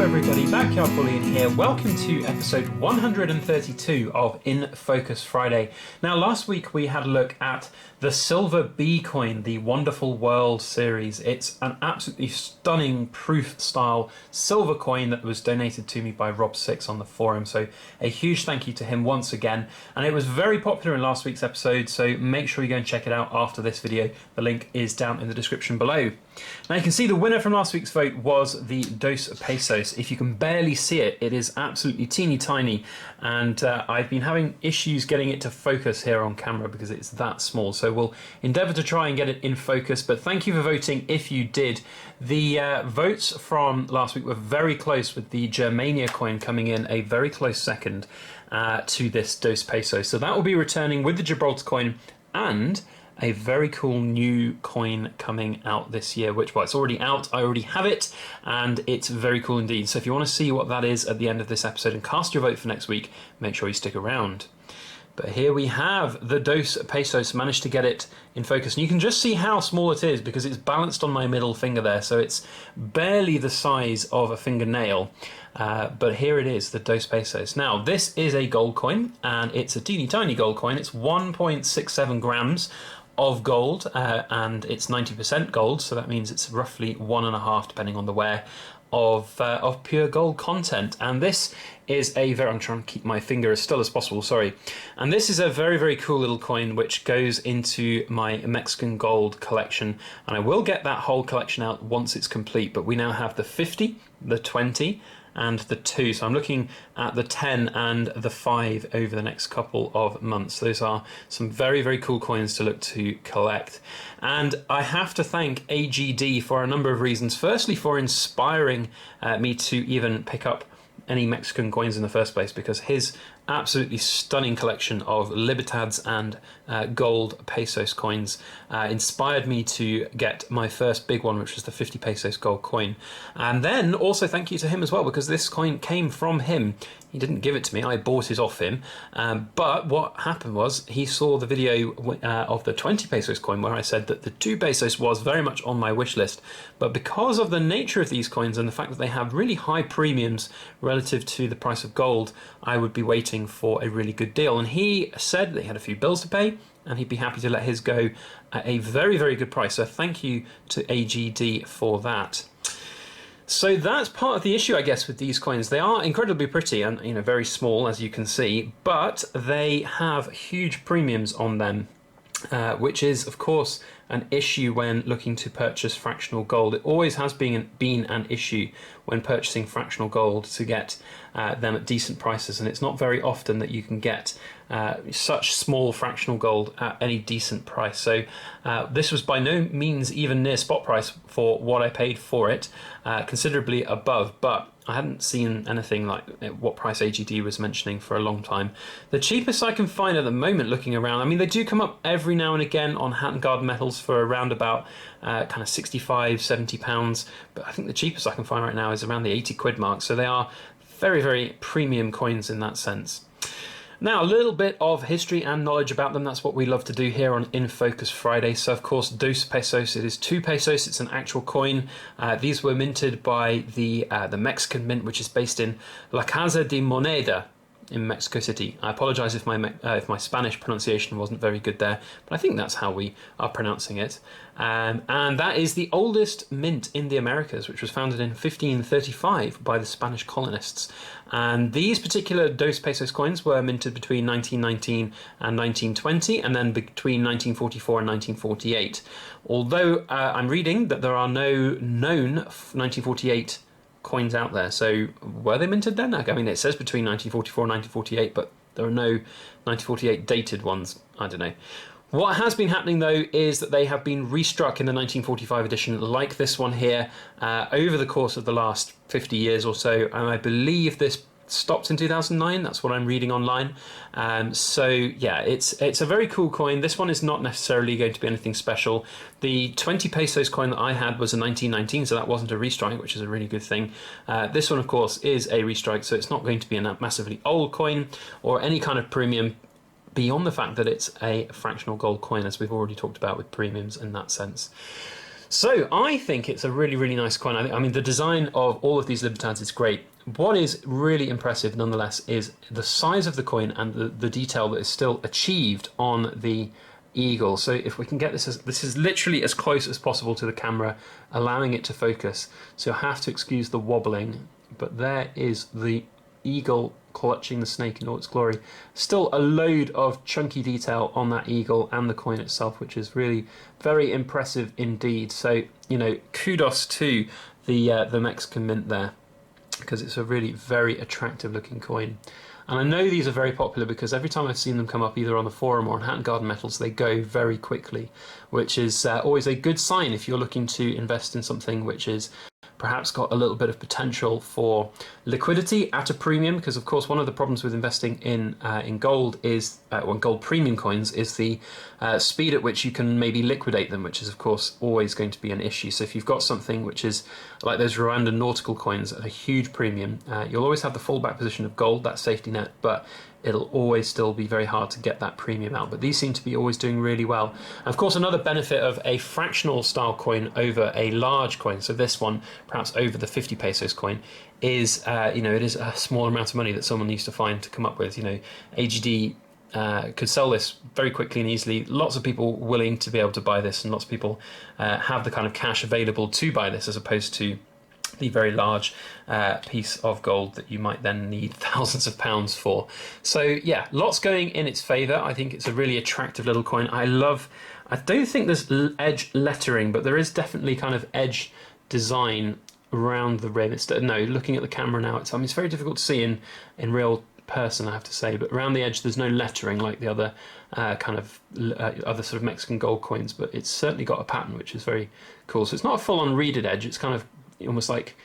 everybody, Backyard Bullion here. Welcome to episode 132 of In Focus Friday. Now last week we had a look at the Silver B coin, the Wonderful World series. It's an absolutely stunning proof style silver coin that was donated to me by Rob6 on the forum, so a huge thank you to him once again. And it was very popular in last week's episode, so make sure you go and check it out after this video. The link is down in the description below. Now you can see the winner from last week's vote was the Dos Pesos. If you can barely see it, it is absolutely teeny tiny, and I've been having issues getting it to focus here on camera because it's that small, so we'll endeavour to try and get it in focus. But thank you for voting if you did. The votes from last week were very close, with the Germania coin coming in a very close second to this Dos Pesos. So that will be returning with the Gibraltar coin and a very cool new coin coming out this year, which, well, it's already out, I already have it, and it's very cool indeed. So if you want to see what that is at the end of this episode and cast your vote for next week, make sure you stick around. But here we have the Dos Pesos. Managed to get it in focus, and you can just see how small it is because it's balanced on my middle finger there, so it's barely the size of a fingernail. But here it is, the Dos Pesos. Now this is a gold coin, and it's a teeny tiny gold coin. It's 1.67 grams of gold, and it's 90% gold, so that means it's roughly 1.5, depending on the wear, of pure gold content. And this is a very, I'm trying to keep my finger as still as possible, sorry. And this is a very, very cool little coin which goes into my Mexican gold collection, and I will get that whole collection out once it's complete. But we now have the 50, the 20, and the 2, so I'm looking at the 10 and the 5 over the next couple of months. Those are some very, very cool coins to look to collect. And I have to thank AGD for a number of reasons. Firstly, for inspiring me to even pick up any Mexican coins in the first place, because his absolutely stunning collection of Libertads and gold pesos coins inspired me to get my first big one, which was the 50 pesos gold coin. And then also thank you to him as well, because this coin came from him. He didn't give it to me, I bought it off him. But what happened was he saw the video of the 20 pesos coin where I said that the 2 pesos was very much on my wish list. But because of the nature of these coins and the fact that they have really high premiums relative to the price of gold, I would be waiting for a really good deal. And he said that he had a few bills to pay and he'd be happy to let his go at a very, very good price. So thank you to AGD for that. So that's part of the issue, I guess, with these coins. They are incredibly pretty and, you know, very small, as you can see, but they have huge premiums on them, which is, of course, an issue when looking to purchase fractional gold. It always has been an issue when purchasing fractional gold to get them at decent prices, and it's not very often that you can get such small fractional gold at any decent price. So this was by no means even near spot price for what I paid for it, considerably above, but I hadn't seen anything like what price AGD was mentioning for a long time. The cheapest I can find at the moment, looking around, I mean, they do come up every now and again on Hat & Guard metals for around about kind of 65, 70 pounds, but I think the cheapest I can find right now is around the 80 quid mark, so they are very, very premium coins in that sense. Now, a little bit of history and knowledge about them. That's what we love to do here on In Focus Friday. So, of course, Dos Pesos, it is 2 pesos. It's an actual coin. These were minted by the Mexican mint, which is based in La Casa de Moneda in Mexico City. I apologise if my Spanish pronunciation wasn't very good there, but I think that's how we are pronouncing it. And that is the oldest mint in the Americas, which was founded in 1535 by the Spanish colonists. And these particular Dos Pesos coins were minted between 1919 and 1920, and then between 1944 and 1948. Although I'm reading that there are no known 1948 coins out there. So were they minted then? I mean, it says between 1944 and 1948, but there are no 1948 dated ones. I don't know. What has been happening, though, is that they have been restruck in the 1945 edition, like this one here, over the course of the last 50 years or so. And I believe this stopped in 2009. That's what I'm reading online. So yeah, it's a very cool coin. This one is not necessarily going to be anything special. The 20 pesos coin that I had was a 1919, so that wasn't a restrike, which is a really good thing. This one, of course, is a restrike, so it's not going to be a massively old coin or any kind of premium beyond the fact that it's a fractional gold coin, as we've already talked about with premiums in that sense. So I think it's a really, really nice coin. I mean, the design of all of these Libertads is great. What is really impressive, nonetheless, is the size of the coin and the detail that is still achieved on the eagle. So if we can get this is literally as close as possible to the camera, allowing it to focus. So you'll have to excuse the wobbling, but there is the eagle clutching the snake in all its glory. Still a load of chunky detail on that eagle and the coin itself, which is really very impressive indeed. So, you know, kudos to the Mexican Mint there, because it's a really very attractive looking coin. And I know these are very popular because every time I've seen them come up either on the forum or on Hat and Garden Metals, they go very quickly, which is always a good sign if you're looking to invest in something which is perhaps got a little bit of potential for liquidity at a premium, because of course one of the problems with investing in gold is gold premium coins is the speed at which you can maybe liquidate them, which is of course always going to be an issue. So if you've got something which is like those Rwandan nautical coins at a huge premium, you'll always have the fallback position of gold, that safety net, but it'll always still be very hard to get that premium out. But these seem to be always doing really well. And of course, another benefit of a fractional style coin over a large coin, so this one perhaps over the 50 pesos coin, is you know, it is a small amount of money that someone needs to find to come up with. You know, AGD could sell this very quickly and easily. Lots of people willing to be able to buy this, and lots of people have the kind of cash available to buy this, as opposed to the very large piece of gold that you might then need thousands of pounds for. So yeah, lots going in its favour. I think it's a really attractive little coin. I don't think there's edge lettering, but there is definitely kind of edge design around the rim. No, looking at the camera now, it's very difficult to see in real person, I have to say, but around the edge there's no lettering like the other other sort of Mexican gold coins, but it's certainly got a pattern which is very cool. So it's not a full-on reeded edge, it's kind of almost like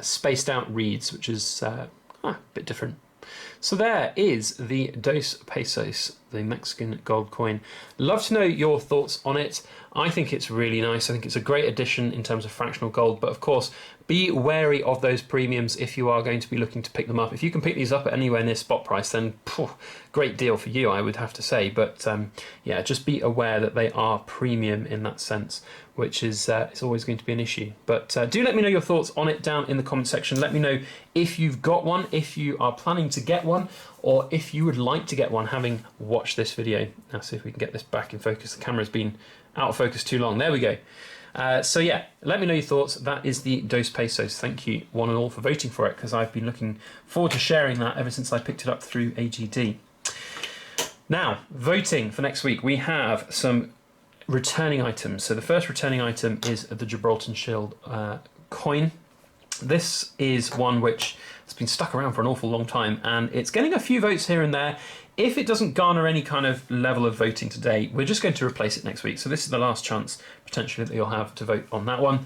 spaced out reeds, which is a bit different. So there is the 2 pesos, the Mexican gold coin. Love to know your thoughts on it. I think it's really nice. I think it's a great addition in terms of fractional gold, but of course be wary of those premiums if you are going to be looking to pick them up. If you can pick these up at anywhere near spot price, then great deal for you, I would have to say. But yeah, just be aware that they are premium in that sense, which is it's always going to be an issue. But do let me know your thoughts on it down in the comment section. Let me know if you've got one, if you are planning to get one, or if you would like to get one having watched this video. Now see if we can get this back in focus. The camera's been out of focus too long. There we go. So yeah, let me know your thoughts. That is the 2 pesos. Thank you one and all for voting for it, because I've been looking forward to sharing that ever since I picked it up through AGD. Now, voting for next week, we have some returning items. So the first returning item is the Gibraltar Shield coin. This is one which has been stuck around for an awful long time, and it's getting a few votes here and there. If it doesn't garner any kind of level of voting today, we're just going to replace it next week. So this is the last chance, potentially, that you'll have to vote on that one.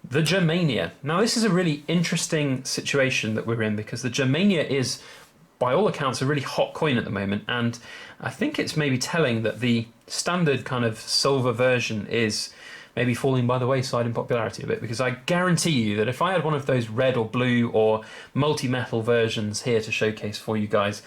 The Germania. Now, this is a really interesting situation that we're in, because the Germania is, by all accounts, a really hot coin at the moment. And I think it's maybe telling that the standard kind of silver version is maybe falling by the wayside in popularity a bit, because I guarantee you that if I had one of those red or blue or multi-metal versions here to showcase for you guys,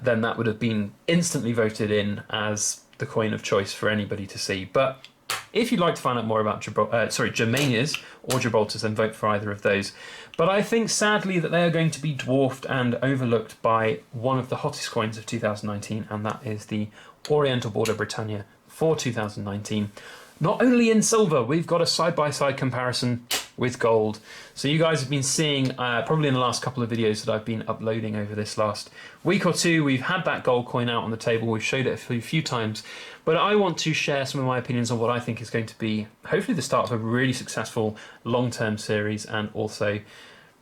then that would have been instantly voted in as the coin of choice for anybody to see. But if you'd like to find out more about Germanias or Gibraltars, then vote for either of those. But I think sadly that they are going to be dwarfed and overlooked by one of the hottest coins of 2019, and that is the Oriental Border Britannia for 2019. Not only in silver, we've got a side-by-side comparison with gold. So you guys have been seeing, probably in the last couple of videos that I've been uploading over this last week or two, we've had that gold coin out on the table, we've showed it a few times, but I want to share some of my opinions on what I think is going to be, hopefully, the start of a really successful long-term series, and also,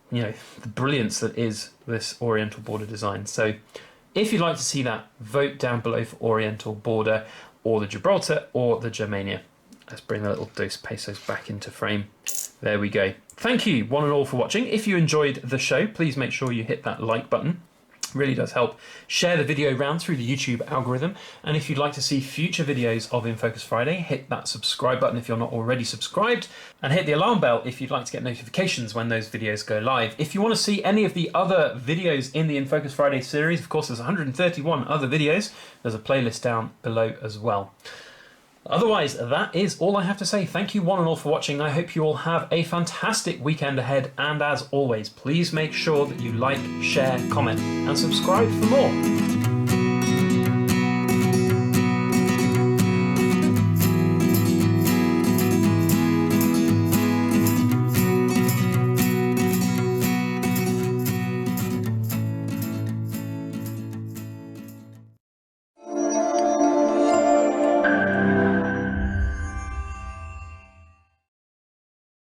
you know, the brilliance that is this Oriental Border design. So if you'd like to see that, vote down below for Oriental Border, or the Gibraltar, or the Germania. Let's bring the little 2 pesos back into frame. There we go. Thank you one and all for watching. If you enjoyed the show, please make sure you hit that like button. It really does help share the video around through the YouTube algorithm. And if you'd like to see future videos of In Focus Friday, hit that subscribe button if you're not already subscribed, and hit the alarm bell if you'd like to get notifications when those videos go live. If you want to see any of the other videos in the In Focus Friday series, of course there's 131 other videos. There's a playlist down below as well. Otherwise, that is all I have to say. Thank you one and all for watching. I hope you all have a fantastic weekend ahead. And as always, please make sure that you like, share, comment, and subscribe for more.